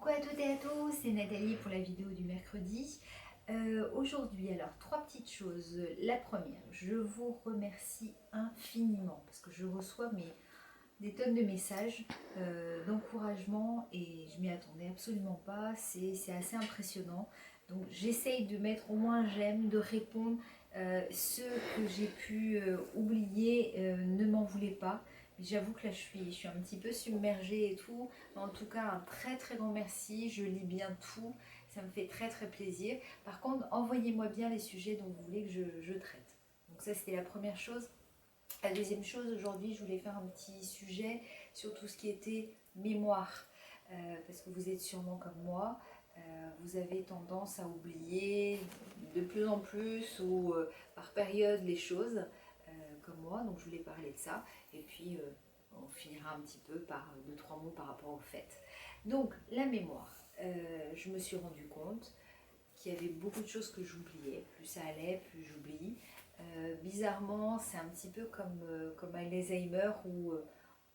Coucou à toutes et à tous, c'est Nathalie pour la vidéo du mercredi. Aujourd'hui, alors, trois petites choses. La première, je vous remercie infiniment parce que je reçois des tonnes de messages d'encouragement et je m'y attendais absolument pas. C'est assez impressionnant. Donc j'essaye de mettre au moins un j'aime, de répondre. Ceux que j'ai pu oublier, ne m'en voulez pas. Mais j'avoue que là je suis un petit peu submergée et tout. En tout cas, un très très grand merci. Je lis bien tout. Ça me fait très très plaisir. Par contre, envoyez-moi bien les sujets dont vous voulez que je traite. Donc ça, c'était la première chose. La deuxième chose, aujourd'hui, je voulais faire un petit sujet sur tout ce qui était mémoire. Parce que vous êtes sûrement comme moi, vous avez tendance à oublier de plus en plus ou par période les choses, comme moi. Donc je voulais parler de ça. Et puis on finira un petit peu par deux, trois mots par rapport au fait. Donc la mémoire. Je me suis rendu compte qu'il y avait beaucoup de choses que j'oubliais. Plus ça allait, plus j'oublie. Bizarrement, c'est un petit peu comme Alzheimer où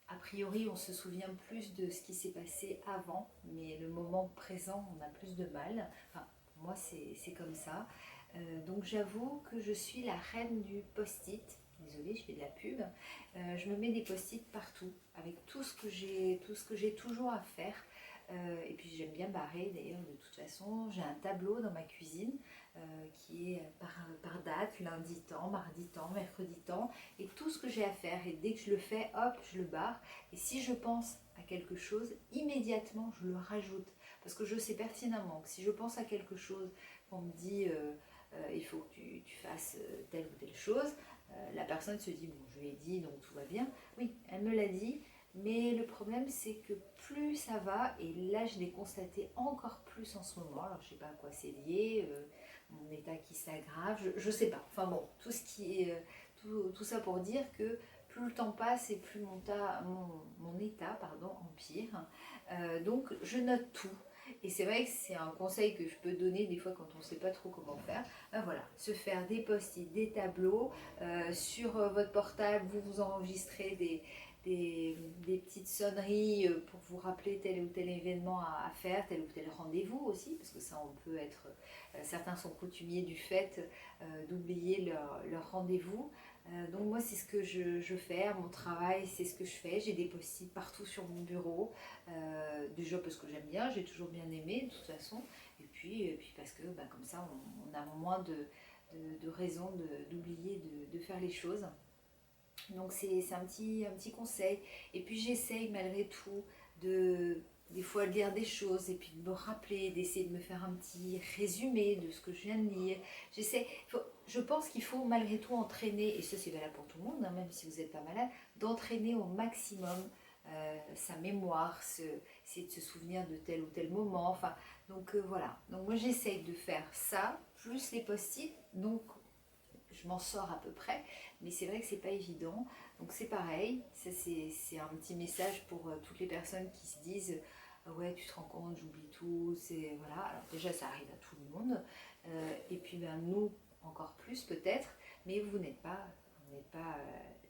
a priori on se souvient plus de ce qui s'est passé avant, mais le moment présent on a plus de mal. Enfin, pour moi c'est comme ça. Donc j'avoue que je suis la reine du post-it. Désolée, je fais de la pub. Je me mets des post-it partout avec tout ce que j'ai toujours à faire. Et puis j'aime bien barrer d'ailleurs de toute façon. J'ai un tableau dans ma cuisine qui est par date, lundi temps, mardi temps, mercredi temps, et tout ce que j'ai à faire. Et dès que je le fais, hop, je le barre. Et si je pense à quelque chose, immédiatement je le rajoute. Parce que je sais pertinemment que si je pense à quelque chose, qu'on me dit il faut que tu fasses telle ou telle chose, la personne se dit bon, je lui ai dit donc tout va bien. Oui, elle me l'a dit. Mais le problème, c'est que plus ça va, et là je l'ai constaté encore plus en ce moment, alors je sais pas à quoi c'est lié, mon état qui s'aggrave, je sais pas. Enfin bon, tout ça pour dire que plus le temps passe et plus mon état empire. Donc je note tout. Et c'est vrai que c'est un conseil que je peux donner des fois quand on ne sait pas trop comment faire. Ben voilà, se faire des post-it, des tableaux. Sur votre portable, vous enregistrez des petites sonneries pour vous rappeler tel ou tel événement à faire, tel ou tel rendez-vous aussi, parce que ça on peut être, certains sont coutumiers du fait d'oublier leur rendez-vous. Donc moi c'est ce que je fais, à mon travail c'est ce que je fais, j'ai des post-it partout sur mon bureau, déjà parce que j'aime bien, j'ai toujours bien aimé de toute façon, et puis parce que comme ça on a moins de raisons d'oublier de faire les choses. Donc c'est un petit conseil. Et puis j'essaye malgré tout des fois de lire des choses et puis de me rappeler, d'essayer de me faire un petit résumé de ce que je viens de lire. Je pense qu'il faut malgré tout entraîner, et ça c'est valable pour tout le monde, hein, même si vous n'êtes pas malade, d'entraîner au maximum sa mémoire, essayer de se souvenir de tel ou tel moment. Enfin, donc voilà. Donc moi j'essaye de faire ça, plus les post-it. Donc je m'en sors à peu près, mais c'est vrai que c'est pas évident. Donc c'est pareil, ça c'est un petit message pour toutes les personnes qui se disent ah ouais, tu te rends compte, j'oublie tout, c'est voilà. Alors déjà ça arrive à tout le monde, et puis nous encore plus peut-être, mais vous n'êtes pas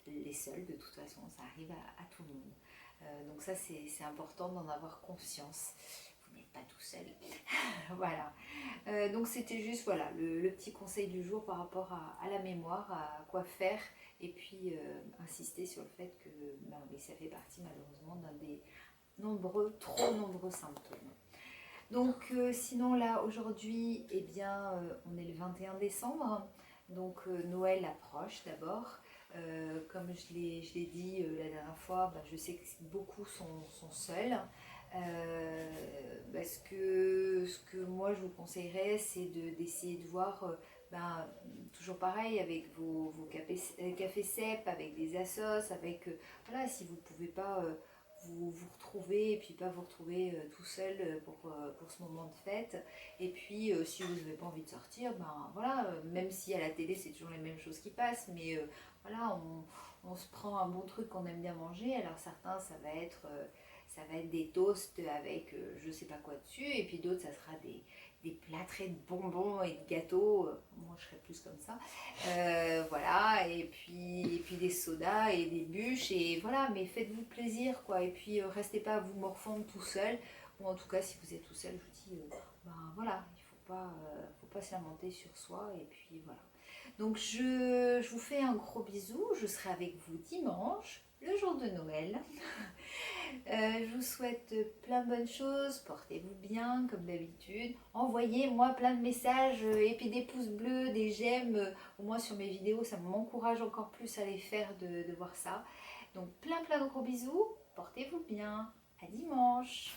les seuls de toute façon, ça arrive à tout le monde. Donc ça c'est important d'en avoir conscience. Vous n'êtes pas tout seul. Voilà. Donc c'était juste voilà, le petit conseil du jour par rapport à la mémoire, à quoi faire, et puis insister sur le fait que oui, ça fait partie malheureusement d'un des trop nombreux symptômes. Donc sinon là aujourd'hui, eh bien, on est le 21 décembre, donc Noël approche d'abord. Comme je l'ai dit la dernière fois, je sais que beaucoup sont seuls. Parce que ce que moi je vous conseillerais, c'est d'essayer de voir, toujours pareil, avec vos cafés CEP, avec des assos, avec, voilà, si vous ne pouvez pas vous retrouver et puis pas vous retrouver tout seul pour ce moment de fête. Et puis si vous n'avez pas envie de sortir, voilà, même si à la télé c'est toujours les mêmes choses qui passent, mais voilà, on se prend un bon truc qu'on aime bien manger. Alors certains ça va être des toasts avec je sais pas quoi dessus, et puis d'autres ça sera des plâtrés de bonbons et de gâteaux, moi je serais plus comme ça, voilà, et puis des sodas et des bûches, et voilà, mais faites-vous plaisir quoi, et puis restez pas à vous morfondre tout seul, Ou en tout cas, si vous êtes tout seul, je vous dis, ben voilà, il faut pas se lamenter sur soi. Et puis voilà. Donc je vous fais un gros bisou. Je serai avec vous dimanche, le jour de Noël. Je vous souhaite plein de bonnes choses, portez-vous bien comme d'habitude, envoyez-moi plein de messages et puis des pouces bleus, des j'aime, au moins sur mes vidéos, ça m'encourage encore plus à les faire de voir ça. Donc plein de gros bisous, portez-vous bien, à dimanche.